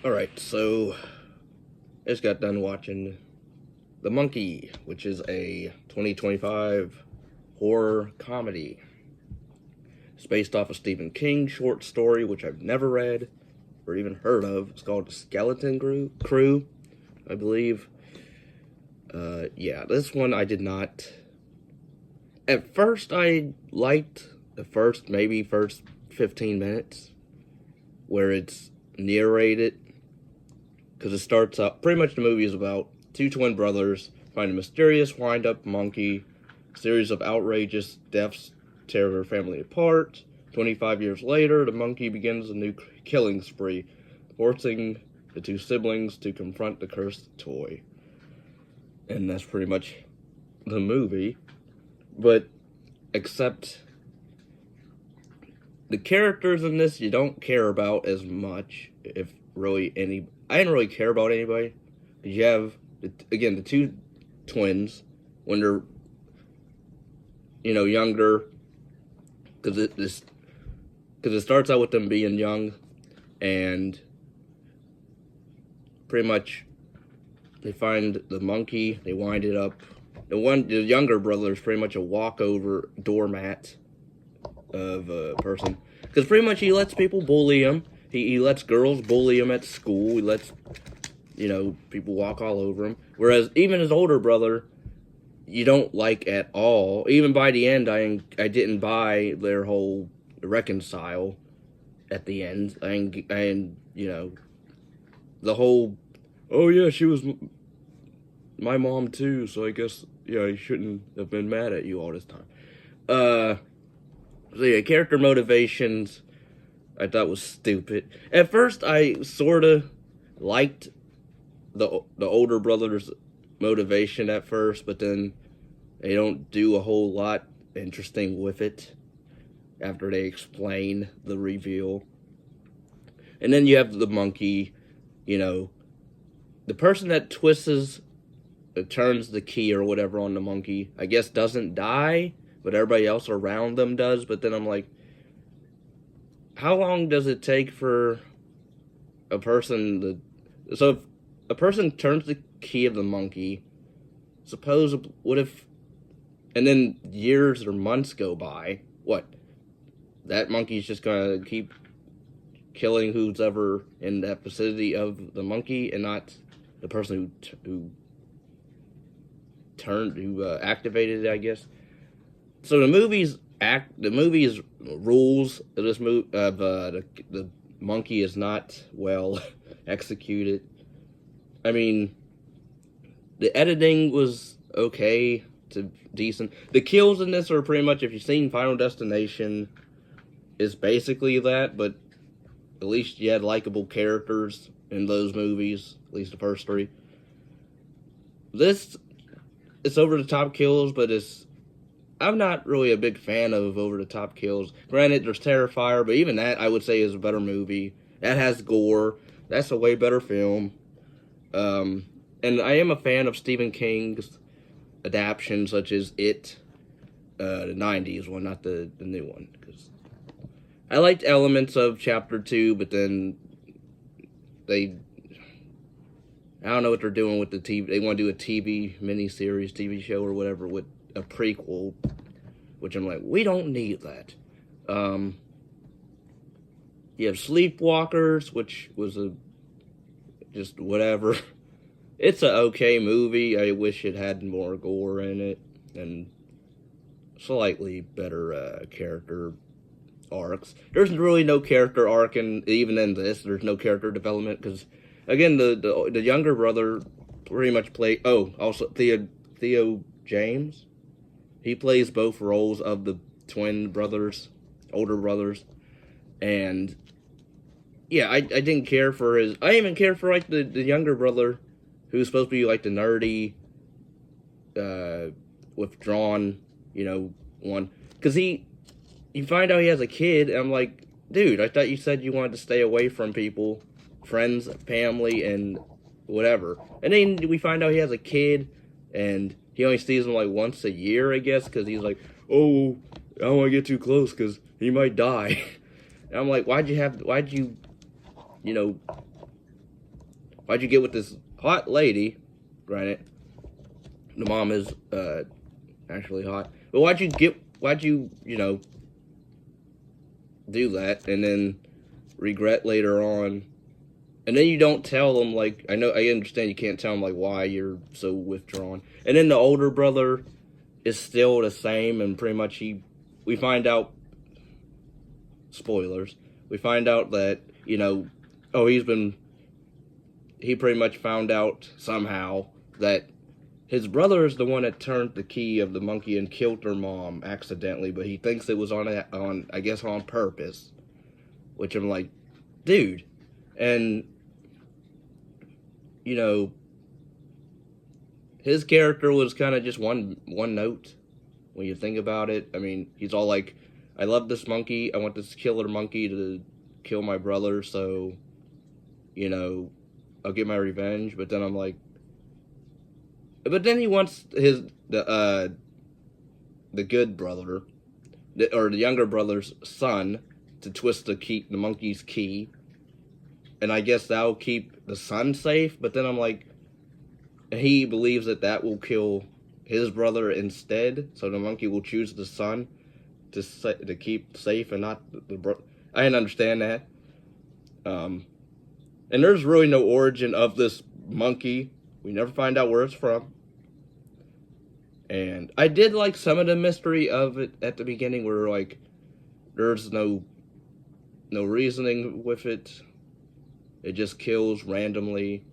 Alright, so I just got done watching The Monkey, which is a 2025 horror comedy. It's based off a Stephen King short story, which I've never read or even heard of. It's called Skeleton Crew, I believe. Yeah, this one I did not. At first, I liked the first 15 minutes where it's narrated, because it starts up. Pretty much the movie is about two twin brothers find a mysterious wind-up monkey. A series of outrageous deaths tear their family apart. 25 years later, the monkey begins a new killing spree, forcing the two siblings to confront the cursed toy. And that's pretty much the movie. But, except the characters in this you don't care about as much, if really any. I didn't really care about anybody. You have, again, the two twins when they're, younger, because it starts out with them being young, and pretty much they find the monkey, they wind it up. The younger brother is pretty much a walkover doormat of a person, because pretty much he lets people bully him. He lets girls bully him at school. He lets, people walk all over him. Whereas even his older brother, you don't like at all. Even by the end, I didn't buy their whole reconcile at the end. The whole, oh yeah, she was my mom too, so I guess, I shouldn't have been mad at you all this time. So yeah, character motivations I thought was stupid. At first, I sort of liked the older brother's motivation at first, but then they don't do a whole lot interesting with it after they explain the reveal. And then you have the monkey, the person that turns the key or whatever on the monkey, I guess doesn't die, but everybody else around them does. But then I'm like, how long does it take for a person so if a person turns the key of the monkey, what if, and then years or months go by, what, that monkey's just gonna keep killing who's ever in that vicinity of the monkey, and not the person who activated it, I guess. So the movie's rules of this movie of the monkey is not well executed. I mean, the editing was okay to decent. The kills in this are pretty much, if you've seen Final Destination, is basically that, but at least you had likable characters in those movies, at least the first three. It's over the top kills, but I'm not really a big fan of over-the-top kills. Granted, there's Terrifier, but even that, I would say, is a better movie. That has gore. That's a way better film. And I am a fan of Stephen King's adaptations, such as It, the 90s one, not the new one. Because I liked elements of Chapter 2, but then I don't know what they're doing with the TV. They want to do a TV show or whatever with a prequel, which I'm like, we don't need that. You have Sleepwalkers, which was just whatever. It's a okay movie. I wish it had more gore in it and slightly better character arcs. There's really no character arc even in this. There's no character development because, again, the younger brother pretty much played. Oh, also Theo James. He plays both roles of the twin brothers, older brothers, and yeah, I didn't care for his. I even care for like the younger brother, who's supposed to be like the nerdy, withdrawn, one, because you find out he has a kid, and I'm like, dude, I thought you said you wanted to stay away from people, friends, family, and whatever, and then we find out he has a kid, and he only sees him like once a year, I guess, because he's like, oh, I don't want to get too close because he might die. And I'm like, why'd you Why'd you get with this hot lady? Granted, the mom is actually hot. But why'd you, do that and then regret later on? And then you don't tell them, like, I understand you can't tell them, like, why you're so withdrawn. And then the older brother is still the same, and pretty much we find out, spoilers, we find out that, he pretty much found out somehow that his brother is the one that turned the key of the monkey and killed her mom accidentally, but he thinks it was I guess on purpose. Which I'm like, dude. And, his character was kind of just one note when you think about it. I mean, he's all like, I love this monkey. I want this killer monkey to kill my brother, so, I'll get my revenge. But then I'm like, but then he wants the good brother, or the younger brother's son, to twist the monkey's key, and I guess that'll keep the son safe. But then I'm like, he believes that will kill his brother instead, so the monkey will choose the son to keep safe and not the brother. I didn't understand that. And there's really no origin of this monkey. We never find out where it's from. And I did like some of the mystery of it at the beginning, where like there's no reasoning with it. It just kills randomly.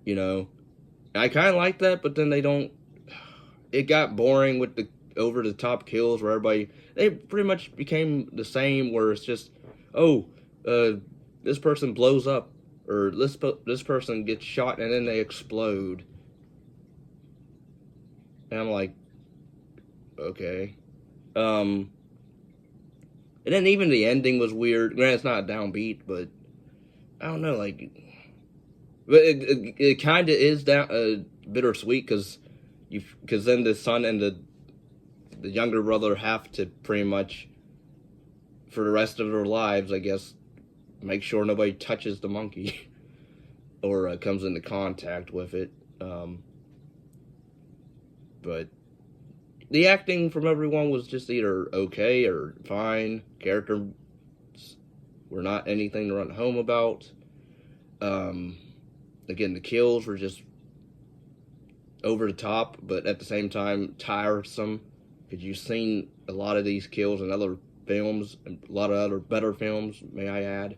I kind of like that, but then it got boring with the over the top kills where they pretty much became the same, where it's just, this person blows up, or this person gets shot and then they explode. And I'm like, okay. And then even the ending was weird. Granted, it's not a downbeat, but I don't know, like, but it kind of is bittersweet, because then the son and the younger brother have to pretty much, for the rest of their lives, I guess, make sure nobody touches the monkey or comes into contact with it. But the acting from everyone was just either okay or fine. Characters were not anything to run home about. Again, the kills were just over the top, but at the same time tiresome, because you've seen a lot of these kills in other films, and a lot of other better films, may I add.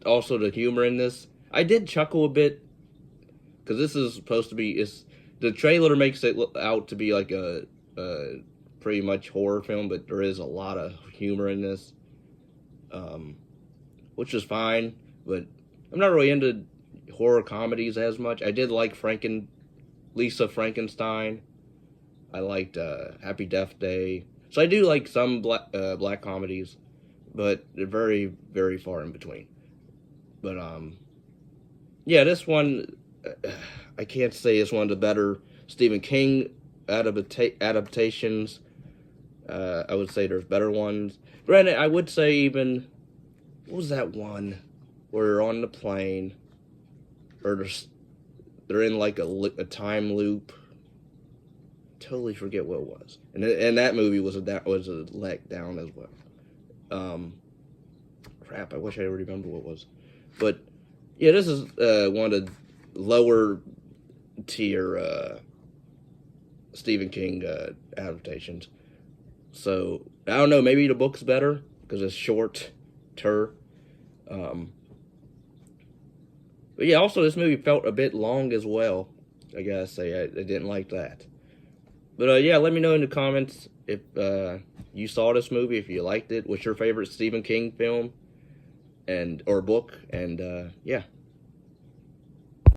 Also the humor in this, I did chuckle a bit, because this is supposed to be, the trailer makes it look out to be like a pretty much horror film, but there is a lot of humor in this, which is fine, but I'm not really into horror comedies as much. I did like Lisa Frankenstein. I liked Happy Death Day. So I do like some black comedies, but they're very, very far in between. But yeah, this one, I can't say it's one of the better Stephen King adaptations. I would say there's better ones. Granted, I would say even, what was that one where they're on the plane, or they're in like a time loop? Totally forget what it was. And that movie was a letdown as well. Crap, I wish I remember what it was. But yeah, this is one of the lower tier Stephen King adaptations. So I don't know, maybe the book's better because it's shorter. But yeah, also this movie felt a bit long as well. I gotta say, I didn't like that. But yeah, let me know in the comments if you saw this movie, if you liked it. What's your favorite Stephen King film or book? And yeah.